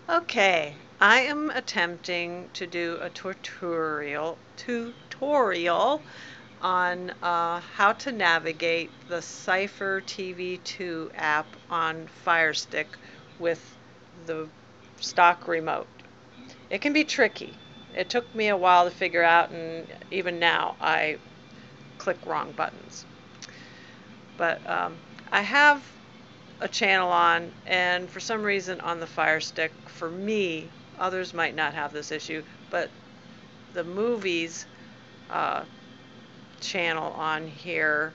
Okay, I am attempting to do a tutorial on how to navigate the Cypher TV2 app on Fire Stick with the stock remote. It can be tricky. It took me a while to figure out, and even now I click wrong buttons. But I have a channel on, and for some reason on the Fire Stick, for me, others might not have this issue, but the movies uh, channel on here,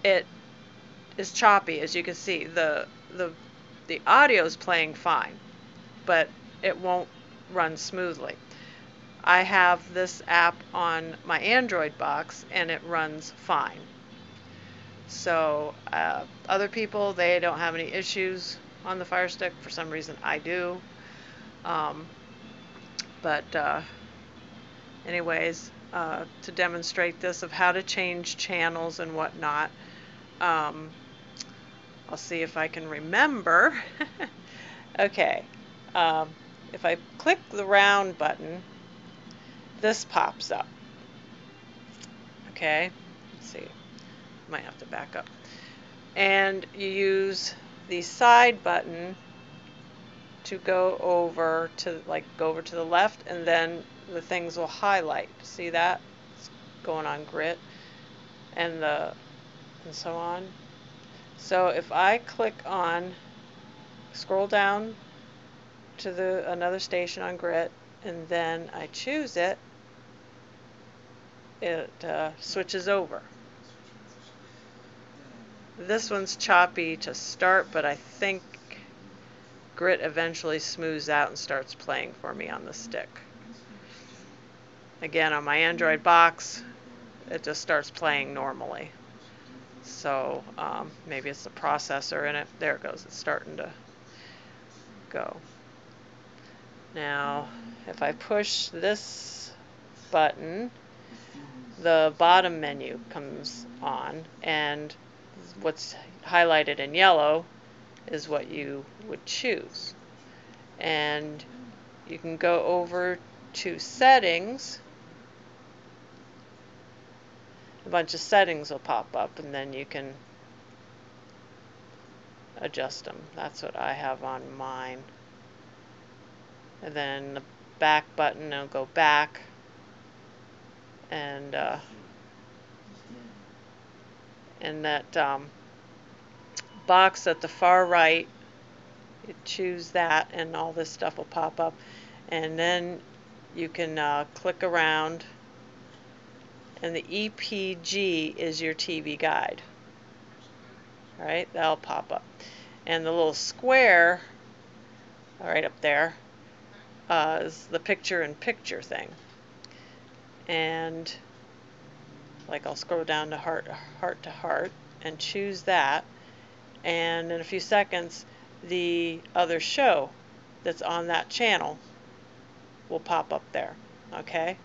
it is choppy, as you can see. The audio is playing fine, but it won't run smoothly. I have this app on my Android box, and it runs fine. So other people, they don't have any issues on the Fire Stick. For some reason, I do. Um, but anyways, to demonstrate this of how to change channels and whatnot, um, I'll see if I can remember. Okay, um, if I click the round button, this pops up. Okay, let's see, might have to back up. And you use the side button to go over to the left, and then the things will highlight. See that? It's going on grit and so on. So if I click on, scroll down to another station on grit, and then I choose it, it switches over. This one's choppy to start, but I think grit eventually smooths out and starts playing for me on the stick. Again, on my Android box, it just starts playing normally. So maybe it's the processor in it. There it goes. It's starting to go. Now, if I push this button, the bottom menu comes on, and what's highlighted in yellow is what you would choose. And you can go over to settings. A bunch of settings will pop up, and then you can adjust them. That's what I have on mine. And then the back button will go back, and that box at the far right, you choose that, and all this stuff will pop up, and then you can click around, and the EPG is your TV guide. All right, that'll pop up, and the little square right up there is the picture-in-picture thing. And like, I'll scroll down to heart to heart and choose that, and in a few seconds the other show that's on that channel will pop up there. Okay,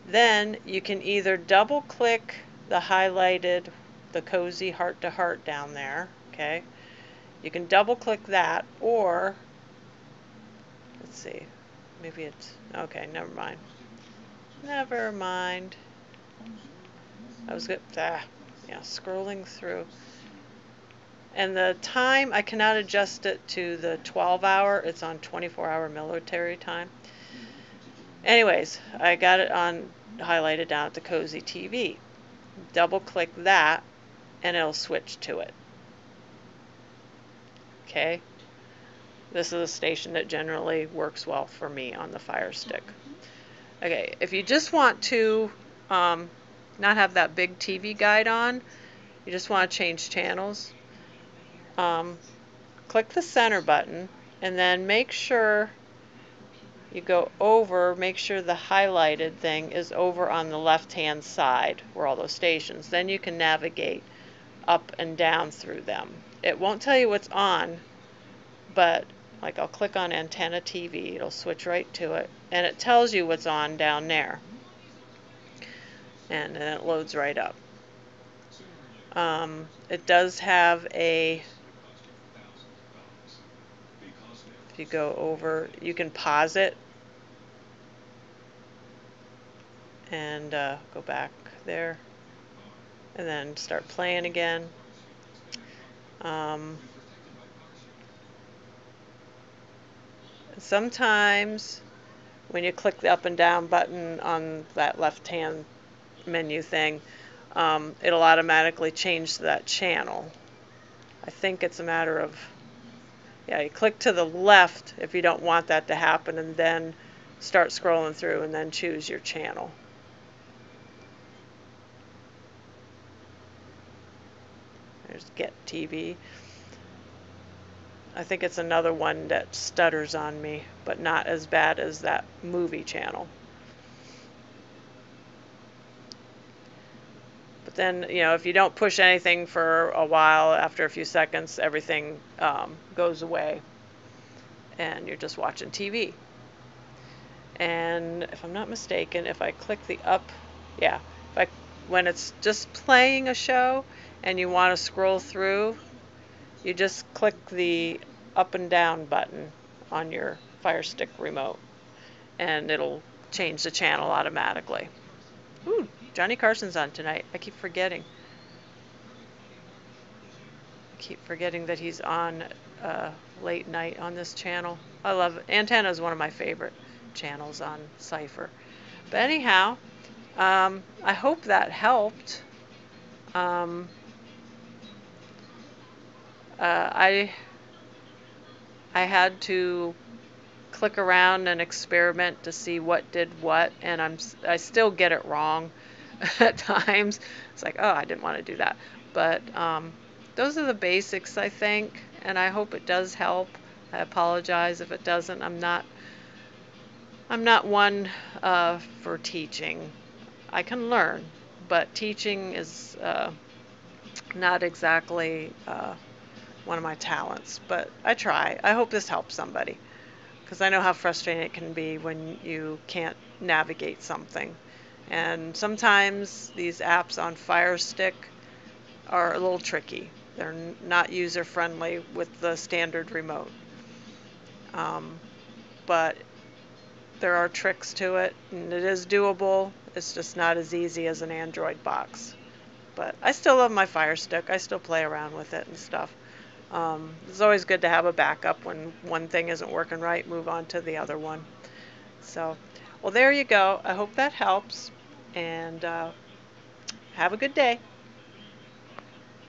then you can either double click the highlighted, the cozy heart to heart down there. Okay, you can double click that, or let's see, maybe it's okay, never mind. I was good. Yeah, scrolling through. And the time, I cannot adjust it to the 12-hour. It's on 24-hour military time. Anyways, I got it on highlighted down at the Cozy TV. Double click that, and it'll switch to it. Okay. This is a station that generally works well for me on the Fire Stick. Okay, if you just want to not have that big TV guide on, you just want to change channels, click the center button, and then make sure you go over, make sure the highlighted thing is over on the left-hand side where all those stations. Then you can navigate up and down through them. It won't tell you what's on, but like, I'll click on Antenna TV, it'll switch right to it, and it tells you what's on down there. And then it loads right up. It does have a If you go over, you can pause it and go back there and then start playing again. Sometimes when you click the up and down button on that left hand menu thing, it'll automatically change that channel. I think it's a matter of, yeah, you click to the left if you don't want that to happen, and then start scrolling through and then choose your channel. There's Get TV. I think it's another one that stutters on me, but not as bad as that movie channel. But then, you know, if you don't push anything for a while, after a few seconds, everything goes away and you're just watching TV. And if I'm not mistaken, if I click the up, yeah, when it's just playing a show and you want to scroll through, you just click the up and down button on your Fire Stick remote and it'll change the channel automatically. Ooh, Johnny Carson's on tonight. I keep forgetting. That he's on late night on this channel. I love it. Antenna is one of my favorite channels on Cypher. But anyhow, I hope that helped. I had to click around and experiment to see what did what, and I still get it wrong at times. It's like, oh, I didn't want to do that. But those are the basics, I think, and I hope it does help. I apologize if it doesn't. I'm not one for teaching. I can learn, but teaching is not exactly one of my talents. But I try. I hope this helps somebody, because I know how frustrating it can be when you can't navigate something. And sometimes these apps on Fire Stick are a little tricky. They're not user-friendly with the standard remote. But there are tricks to it, and it is doable. It's just not as easy as an Android box. But I still love my Fire Stick. I still play around with it and stuff. It's always good to have a backup when one thing isn't working right, move on to the other one. So, well, there you go. I hope that helps, and have a good day.